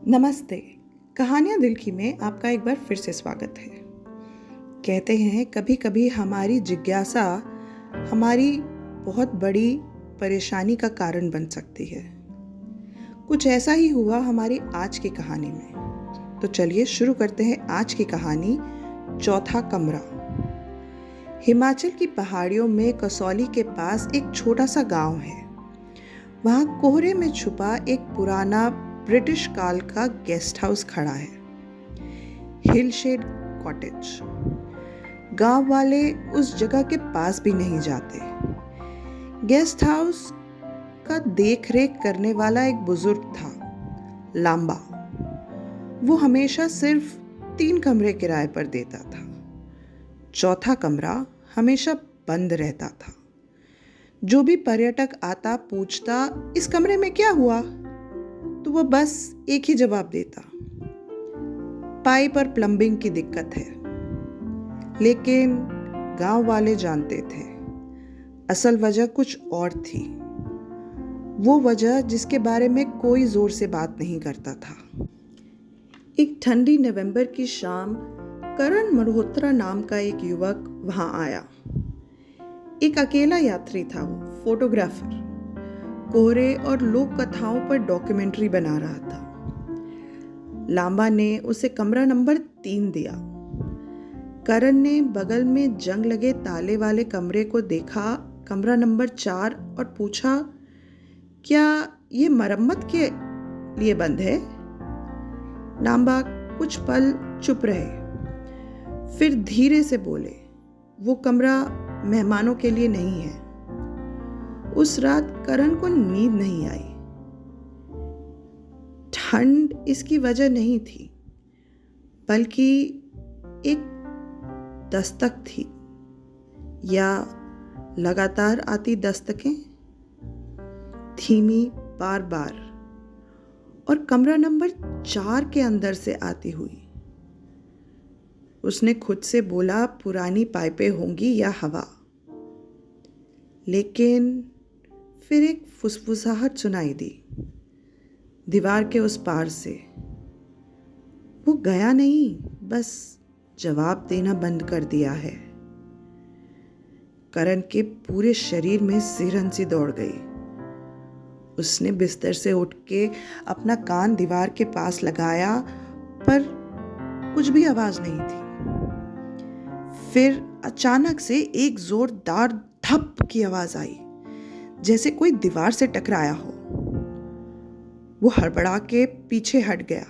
नमस्ते। कहानियाँ दिल की में आपका एक बार फिर से स्वागत है। कहते हैं कभी कभी हमारी जिज्ञासा हमारी बहुत बड़ी परेशानी का कारण बन सकती है। कुछ ऐसा ही हुआ हमारी आज की कहानी में। तो चलिए शुरू करते हैं आज की कहानी, चौथा कमरा। हिमाचल की पहाड़ियों में कसौली के पास एक छोटा सा गांव है। वहाँ कोहरे में छुपा एक पुराना ब्रिटिश काल का गेस्ट हाउस खड़ा है, हिल शेड कॉटेज। गांव वाले उस जगह के पास भी नहीं जाते। गेस्ट हाउस का देख रेख करने वाला एक बुजुर्ग था, लांबा। वो हमेशा सिर्फ 3 कमरे किराए पर देता था। चौथा कमरा हमेशा बंद रहता था। जो भी पर्यटक आता पूछता, इस कमरे में क्या हुआ? तो वो बस एक ही जवाब देता, पाइप और प्लम्बिंग की दिक्कत है। लेकिन गांव वाले जानते थे असल वजह कुछ और थी। वो वजह जिसके बारे में कोई जोर से बात नहीं करता था। एक ठंडी नवंबर की शाम करण मल्होत्रा नाम का एक युवक वहां आया। एक अकेला यात्री था वो, फोटोग्राफर। कोहरे और लोक कथाओं पर डॉक्यूमेंट्री बना रहा था। लांबा ने उसे कमरा नंबर 3 दिया। करण ने बगल में जंग लगे ताले वाले कमरे को देखा, कमरा नंबर 4, और पूछा, क्या ये मरम्मत के लिए बंद है? लांबा कुछ पल चुप रहे, फिर धीरे से बोले, वो कमरा मेहमानों के लिए नहीं है। उस रात करण को नींद नहीं आई। ठंड इसकी वजह नहीं थी, बल्कि एक दस्तक थी, या लगातार आती दस्तकें, धीमी, बार बार, और कमरा नंबर 4 के अंदर से आती हुई। उसने खुद से बोला, पुरानी पाइपें होंगी या हवा। लेकिन फिर एक फुसफुसाहट सुनाई दी, दीवार के उस पार से। वो गया नहीं, बस जवाब देना बंद कर दिया है। करण के पूरे शरीर में सिरहन सी दौड़ गई। उसने बिस्तर से उठ के अपना कान दीवार के पास लगाया, पर कुछ भी आवाज नहीं थी। फिर अचानक से एक जोरदार धप की आवाज आई, जैसे कोई दीवार से टकराया हो। वो हड़बड़ा के पीछे हट गया,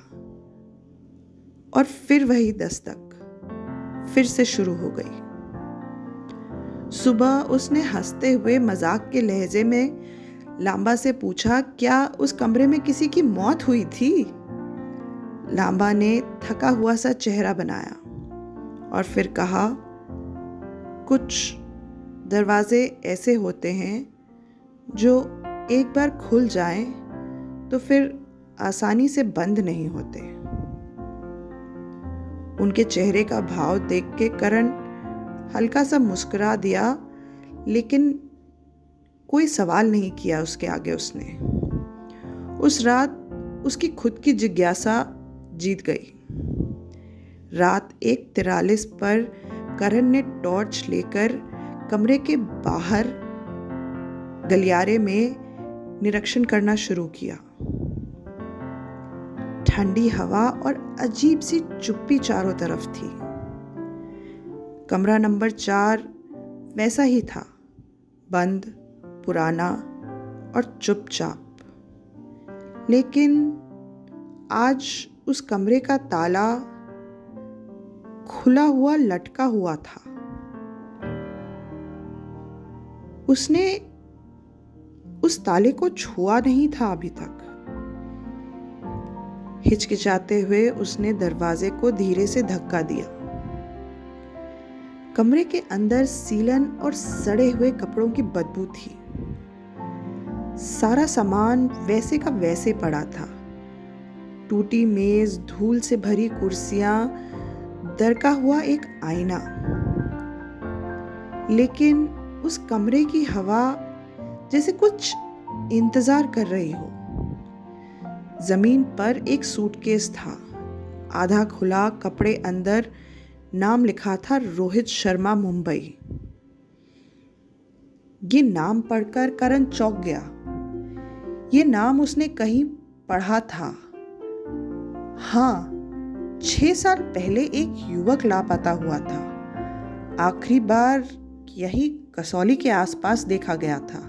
और फिर वही दस्तक फिर से शुरू हो गई। सुबह उसने हंसते हुए मजाक के लहजे में लांबा से पूछा, क्या उस कमरे में किसी की मौत हुई थी? लांबा ने थका हुआ सा चेहरा बनाया और फिर कहा, कुछ दरवाजे ऐसे होते हैं जो एक बार खुल जाएं तो फिर आसानी से बंद नहीं होते। उनके चेहरे का भाव देख के करण हल्का सा मुस्कुरा दिया, लेकिन कोई सवाल नहीं किया उसके आगे उसने। उस रात उसकी खुद की जिज्ञासा जीत गई। रात 1:43 पर करण ने टॉर्च लेकर कमरे के बाहर गलियारे में निरीक्षण करना शुरू किया। ठंडी हवा और अजीब सी चुप्पी चारों तरफ थी। कमरा नंबर 4 वैसा ही था, बंद, पुराना और चुपचाप। लेकिन आज उस कमरे का ताला खुला हुआ लटका हुआ था। उसने उस ताले को छुआ नहीं था अभी तक। हिचकिचाते हुए उसने दरवाजे को धीरे से धक्का दिया। कमरे के अंदर सीलन और सड़े हुए कपड़ों की बदबू थी। सारा सामान वैसे का वैसे पड़ा था। टूटी मेज, धूल से भरी कुर्सियां, दरका हुआ एक आईना। लेकिन उस कमरे की हवा जैसे कुछ इंतजार कर रही हो। जमीन पर एक सूटकेस था, आधा खुला, कपड़े अंदर, नाम लिखा था रोहित शर्मा, मुंबई। ये नाम पढ़कर करण चौंक गया। ये नाम उसने कहीं पढ़ा था। हाँ, 6 साल पहले एक युवक लापता हुआ था। आखिरी बार यही कसौली के आसपास देखा गया था।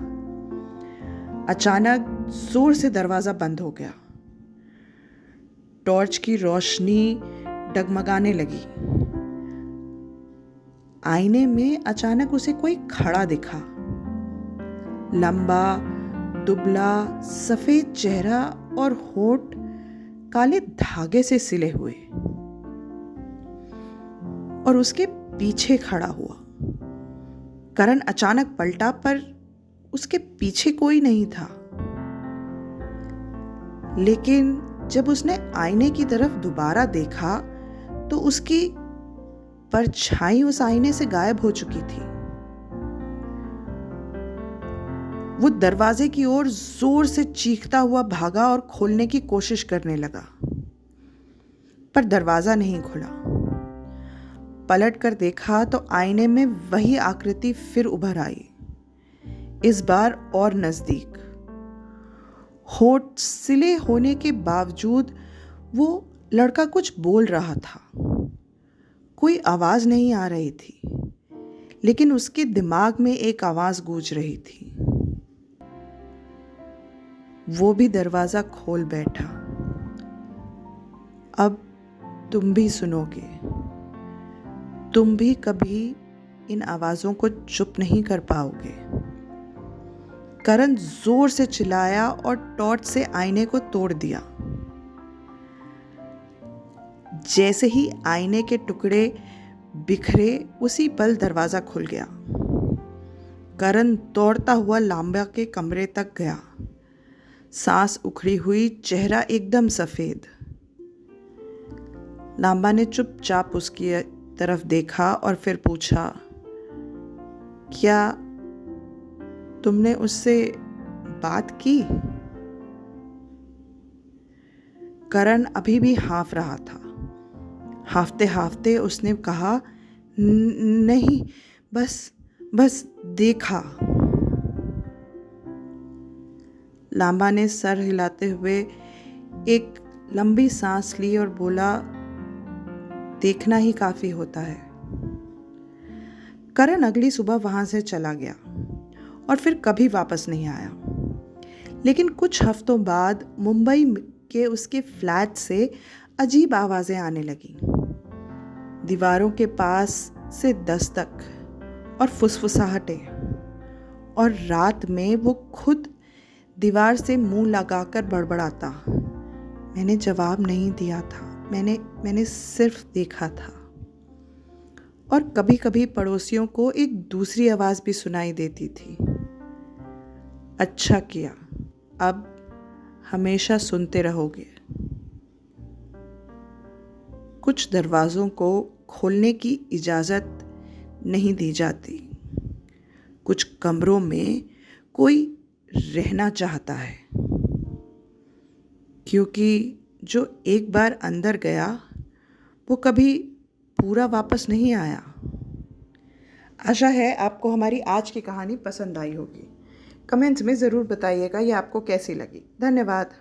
अचानक जोर से दरवाजा बंद हो गया। टॉर्च की रोशनी डगमगाने लगी। आईने में अचानक उसे कोई खड़ा दिखा। लंबा, दुबला, सफेद चेहरा और होठ काले धागे से सिले हुए, और उसके पीछे खड़ा हुआ। करण अचानक पलटा, पर उसके पीछे कोई नहीं था। लेकिन जब उसने आईने की तरफ दोबारा देखा तो उसकी परछाई उस आईने से गायब हो चुकी थी। वो दरवाजे की ओर जोर से चीखता हुआ भागा और खोलने की कोशिश करने लगा, पर दरवाजा नहीं खुला। पलट कर देखा तो आईने में वही आकृति फिर उभर आई, इस बार और नजदीक। होठ सिले होने के बावजूद वो लड़का कुछ बोल रहा था। कोई आवाज नहीं आ रही थी, लेकिन उसके दिमाग में एक आवाज गूंज रही थी। वो भी दरवाजा खोल बैठा। अब तुम भी सुनोगे। तुम भी कभी इन आवाजों को चुप नहीं कर पाओगे। करण जोर से चिल्लाया और टॉर्च से आईने को तोड़ दिया। जैसे ही आईने के टुकड़े बिखरे, उसी पल दरवाजा खुल गया। करण दौड़ता हुआ लांबा के कमरे तक गया। सांस उखड़ी हुई, चेहरा एकदम सफेद। लांबा ने चुपचाप उसकी तरफ देखा और फिर पूछा, क्या तुमने उससे बात की? करण अभी भी हाँफ रहा था। हाफते हाफते उसने कहा, नहीं, बस देखा। लांबा ने सर हिलाते हुए एक लंबी सांस ली और बोला, देखना ही काफी होता है। करण अगली सुबह वहां से चला गया और फिर कभी वापस नहीं आया। लेकिन कुछ हफ्तों बाद मुंबई के उसके फ्लैट से अजीब आवाजें आने लगी। दीवारों के पास से दस्तक और फुसफुसाहटें, और रात में वो खुद दीवार से मुंह लगाकर बड़बड़ाता, मैंने जवाब नहीं दिया था, मैंने सिर्फ देखा था। और कभी कभी पड़ोसियों को एक दूसरी आवाज भी सुनाई देती थी, अच्छा किया, अब हमेशा सुनते रहोगे। कुछ दरवाजों को खोलने की इजाजत नहीं दी जाती। कुछ कमरों में कोई रहना चाहता है, क्योंकि जो एक बार अंदर गया वो कभी पूरा वापस नहीं आया। आशा है आपको हमारी आज की कहानी पसंद आई होगी। कमेंट्स में ज़रूर बताइएगा ये आपको कैसी लगी। धन्यवाद।